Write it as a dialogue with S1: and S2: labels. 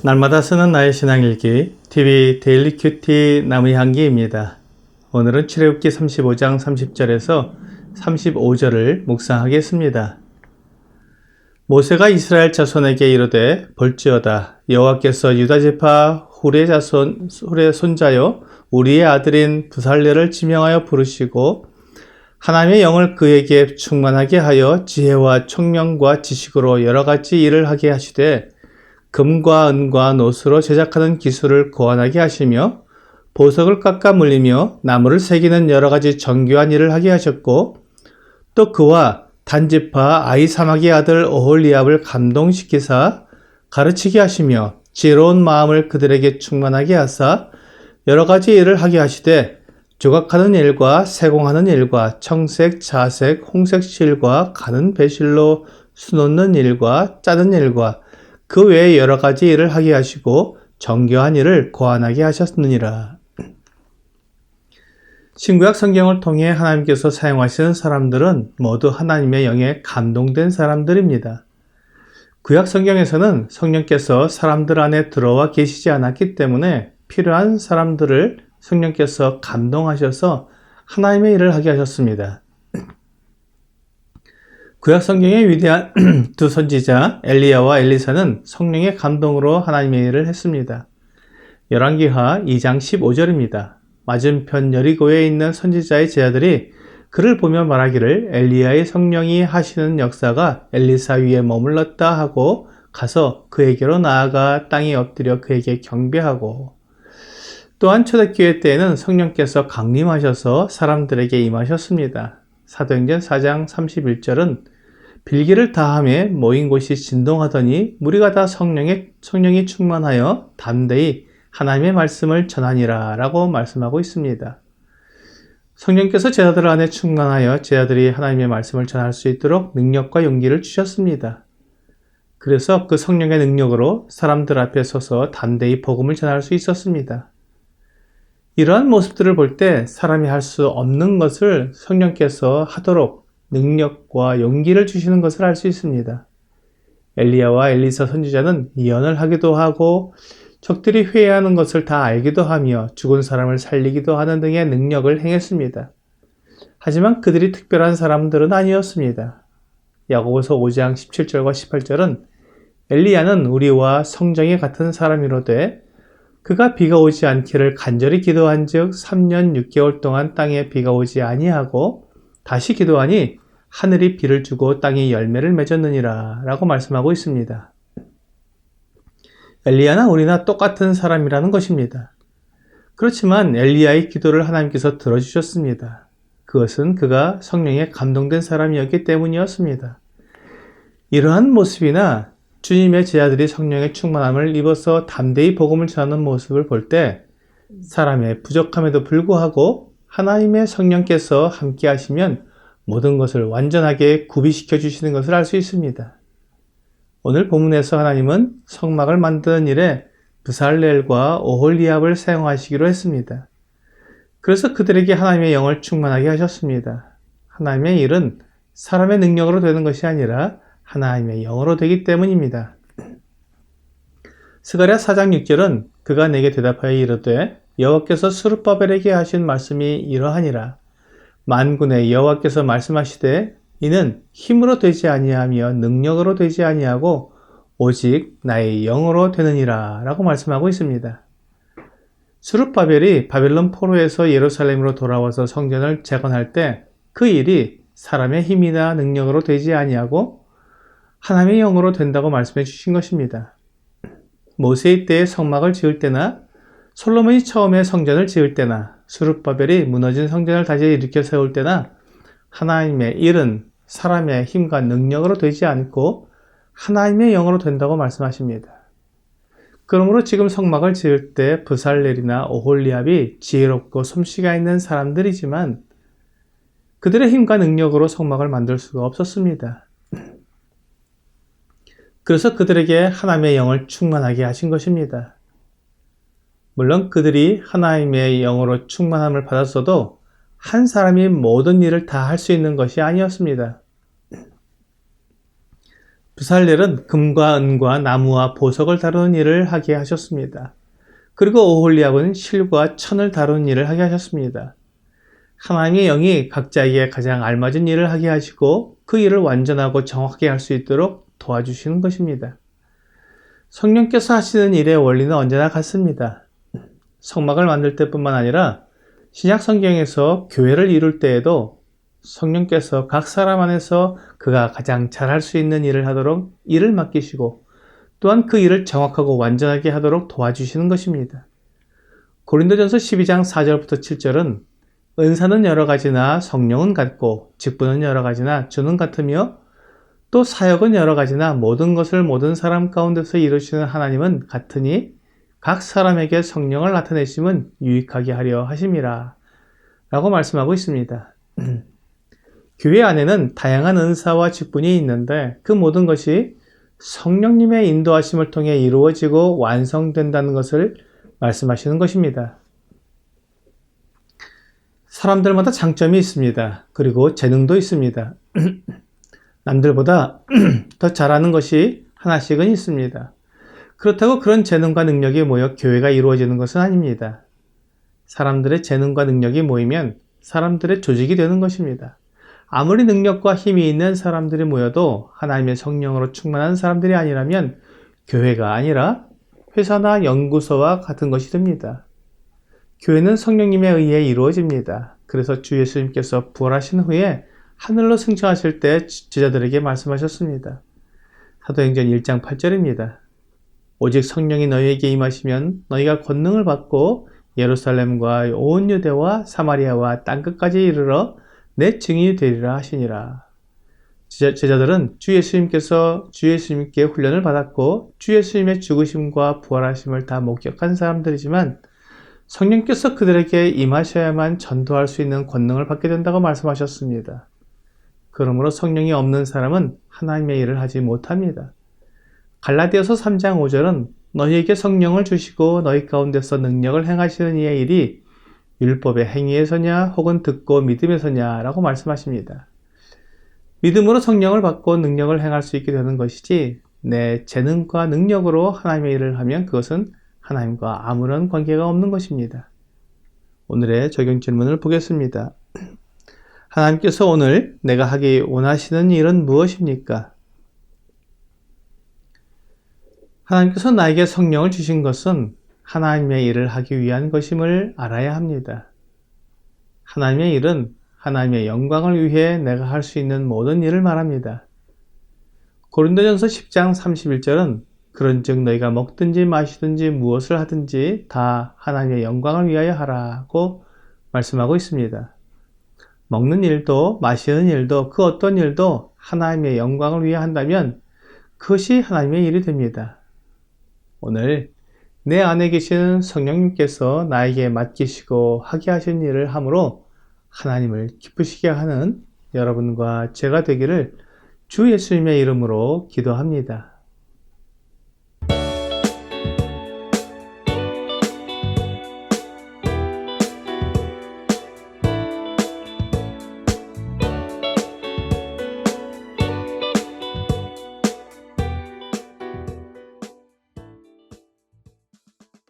S1: 날마다 쓰는 나의 신앙일기 TV 데일리 큐티 나무의 향기입니다. 오늘은 출애굽기 35장 30절에서 35절을 묵상하겠습니다. 모세가 이스라엘 자손에게 이르되 볼지어다 여호와께서 유다 지파 훌의 손자요 우리의 아들인 부살레를 지명하여 부르시고 하나님의 영을 그에게 충만하게 하여 지혜와 총명과 지식으로 여러 가지 일을 하게 하시되 금과 은과 노수로 제작하는 기술을 고안하게 하시며 보석을 깎아 물리며 나무를 새기는 여러 가지 정교한 일을 하게 하셨고 또 그와 단지파 아히사막의 아들 오홀리압을 감동시키사 가르치게 하시며 지혜로운 마음을 그들에게 충만하게 하사 여러 가지 일을 하게 하시되 조각하는 일과 세공하는 일과 청색, 자색, 홍색 실과 가는 배실로 수놓는 일과 짜는 일과 그 외에 여러 가지 일을 하게 하시고 정교한 일을 고안하게 하셨느니라. 신구약 성경을 통해 하나님께서 사용하시는 사람들은 모두 하나님의 영에 감동된 사람들입니다. 구약 성경에서는 성령께서 사람들 안에 들어와 계시지 않았기 때문에 필요한 사람들을 성령께서 감동하셔서 하나님의 일을 하게 하셨습니다. 구약 성경의 위대한 두 선지자 엘리야와 엘리사는 성령의 감동으로 하나님의 일을 했습니다. 열왕기하 2장 15절입니다. 맞은편 여리고에 있는 선지자의 제자들이 그를 보며 말하기를 엘리야의 성령이 하시는 역사가 엘리사 위에 머물렀다 하고 가서 그에게로 나아가 땅에 엎드려 그에게 경배하고 또한 초대교회 때에는 성령께서 강림하셔서 사람들에게 임하셨습니다. 사도행전 4장 31절은 빌기를 다하며 모인 곳이 진동하더니 무리가 다 성령이 충만하여 담대히 하나님의 말씀을 전하니라 라고 말씀하고 있습니다. 성령께서 제자들 안에 충만하여 제자들이 하나님의 말씀을 전할 수 있도록 능력과 용기를 주셨습니다. 그래서 그 성령의 능력으로 사람들 앞에 서서 담대히 복음을 전할 수 있었습니다. 이러한 모습들을 볼 때 사람이 할 수 없는 것을 성령께서 하도록 능력과 용기를 주시는 것을 알 수 있습니다. 엘리야와 엘리사 선지자는 예언을 하기도 하고 적들이 회개하는 것을 다 알기도 하며 죽은 사람을 살리기도 하는 등의 능력을 행했습니다. 하지만 그들이 특별한 사람들은 아니었습니다. 야고보서 5장 17절과 18절은 엘리야는 우리와 성정이 같은 사람이로되 그가 비가 오지 않기를 간절히 기도한즉 3년 6개월 동안 땅에 비가 오지 아니하고 다시 기도하니 하늘이 비를 주고 땅이 열매를 맺었느니라 라고 말씀하고 있습니다. 엘리야나 우리나 똑같은 사람이라는 것입니다. 그렇지만 엘리야의 기도를 하나님께서 들어주셨습니다. 그것은 그가 성령에 감동된 사람이었기 때문이었습니다. 이러한 모습이나 주님의 제자들이 성령의 충만함을 입어서 담대히 복음을 전하는 모습을 볼 때 사람의 부족함에도 불구하고 하나님의 성령께서 함께 하시면 모든 것을 완전하게 구비시켜 주시는 것을 알 수 있습니다. 오늘 본문에서 하나님은 성막을 만드는 일에 부살렐과 오홀리압을 사용하시기로 했습니다. 그래서 그들에게 하나님의 영을 충만하게 하셨습니다. 하나님의 일은 사람의 능력으로 되는 것이 아니라 하나님의 영으로 되기 때문입니다. 스가랴 4장 6절은 그가 내게 대답하여 이르되 여호와께서 스룹바벨에게 하신 말씀이 이러하니라. 만군의 여호와께서 말씀하시되 이는 힘으로 되지 아니하며 능력으로 되지 아니하고 오직 나의 영으로 되느니라 라고 말씀하고 있습니다. 스룹바벨이 바벨론 포로에서 예루살렘으로 돌아와서 성전을 재건할 때 그 일이 사람의 힘이나 능력으로 되지 아니하고 하나님의 영으로 된다고 말씀해 주신 것입니다. 모세의 때에 성막을 지을 때나 솔로몬이 처음에 성전을 지을 때나 스룹바벨이 무너진 성전을 다시 일으켜 세울 때나 하나님의 일은 사람의 힘과 능력으로 되지 않고 하나님의 영으로 된다고 말씀하십니다. 그러므로 지금 성막을 지을 때 부살렐이나 오홀리압이 지혜롭고 솜씨가 있는 사람들이지만 그들의 힘과 능력으로 성막을 만들 수가 없었습니다. 그래서 그들에게 하나님의 영을 충만하게 하신 것입니다. 물론 그들이 하나님의 영으로 충만함을 받았어도 한 사람이 모든 일을 다 할 수 있는 것이 아니었습니다. 부살렐은 금과 은과 나무와 보석을 다루는 일을 하게 하셨습니다. 그리고 오홀리압은 실과 천을 다루는 일을 하게 하셨습니다. 하나님의 영이 각자에게 가장 알맞은 일을 하게 하시고 그 일을 완전하고 정확하게 할 수 있도록 도와주시는 것입니다. 성령께서 하시는 일의 원리는 언제나 같습니다. 성막을 만들 때뿐만 아니라 신약 성경에서 교회를 이룰 때에도 성령께서 각 사람 안에서 그가 가장 잘할 수 있는 일을 하도록 일을 맡기시고 또한 그 일을 정확하고 완전하게 하도록 도와주시는 것입니다. 고린도전서 12장 4절부터 7절은 은사는 여러 가지나 성령은 같고 직분은 여러 가지나 주는 같으며 또 사역은 여러 가지나 모든 것을 모든 사람 가운데서 이루시는 하나님은 같으니 각 사람에게 성령을 나타내심은 유익하게 하려 하심이라 라고 말씀하고 있습니다. 교회 안에는 다양한 은사와 직분이 있는데 그 모든 것이 성령님의 인도하심을 통해 이루어지고 완성된다는 것을 말씀하시는 것입니다. 사람들마다 장점이 있습니다. 그리고 재능도 있습니다. 남들보다 더 잘하는 것이 하나씩은 있습니다. 그렇다고 그런 재능과 능력이 모여 교회가 이루어지는 것은 아닙니다. 사람들의 재능과 능력이 모이면 사람들의 조직이 되는 것입니다. 아무리 능력과 힘이 있는 사람들이 모여도 하나님의 성령으로 충만한 사람들이 아니라면 교회가 아니라 회사나 연구소와 같은 것이 됩니다. 교회는 성령님에 의해 이루어집니다. 그래서 주 예수님께서 부활하신 후에 하늘로 승천하실 때 제자들에게 말씀하셨습니다. 사도행전 1장 8절입니다. 오직 성령이 너희에게 임하시면 너희가 권능을 받고 예루살렘과 온 유대와 사마리아와 땅끝까지 이르러 내 증인이 되리라 하시니라. 제자들은 주 예수님께 훈련을 받았고 주 예수님의 죽으심과 부활하심을 다 목격한 사람들이지만 성령께서 그들에게 임하셔야만 전도할 수 있는 권능을 받게 된다고 말씀하셨습니다. 그러므로 성령이 없는 사람은 하나님의 일을 하지 못합니다. 갈라디아서 3장 5절은 너희에게 성령을 주시고 너희 가운데서 능력을 행하시는 이의 일이 율법의 행위에서냐 혹은 듣고 믿음에서냐 라고 말씀하십니다. 믿음으로 성령을 받고 능력을 행할 수 있게 되는 것이지 내 재능과 능력으로 하나님의 일을 하면 그것은 하나님과 아무런 관계가 없는 것입니다. 오늘의 적용 질문을 보겠습니다. 하나님께서 오늘 내가 하기 원하시는 일은 무엇입니까? 하나님께서 나에게 성령을 주신 것은 하나님의 일을 하기 위한 것임을 알아야 합니다. 하나님의 일은 하나님의 영광을 위해 내가 할 수 있는 모든 일을 말합니다. 고린도전서 10장 31절은 그런즉 너희가 먹든지 마시든지 무엇을 하든지 다 하나님의 영광을 위하여 하라고 말씀하고 있습니다. 먹는 일도 마시는 일도 그 어떤 일도 하나님의 영광을 위해 한다면 그것이 하나님의 일이 됩니다. 오늘 내 안에 계시는 성령님께서 나에게 맡기시고 하게 하신 일을 함으로 하나님을 기쁘시게 하는 여러분과 제가 되기를 주 예수님의 이름으로 기도합니다.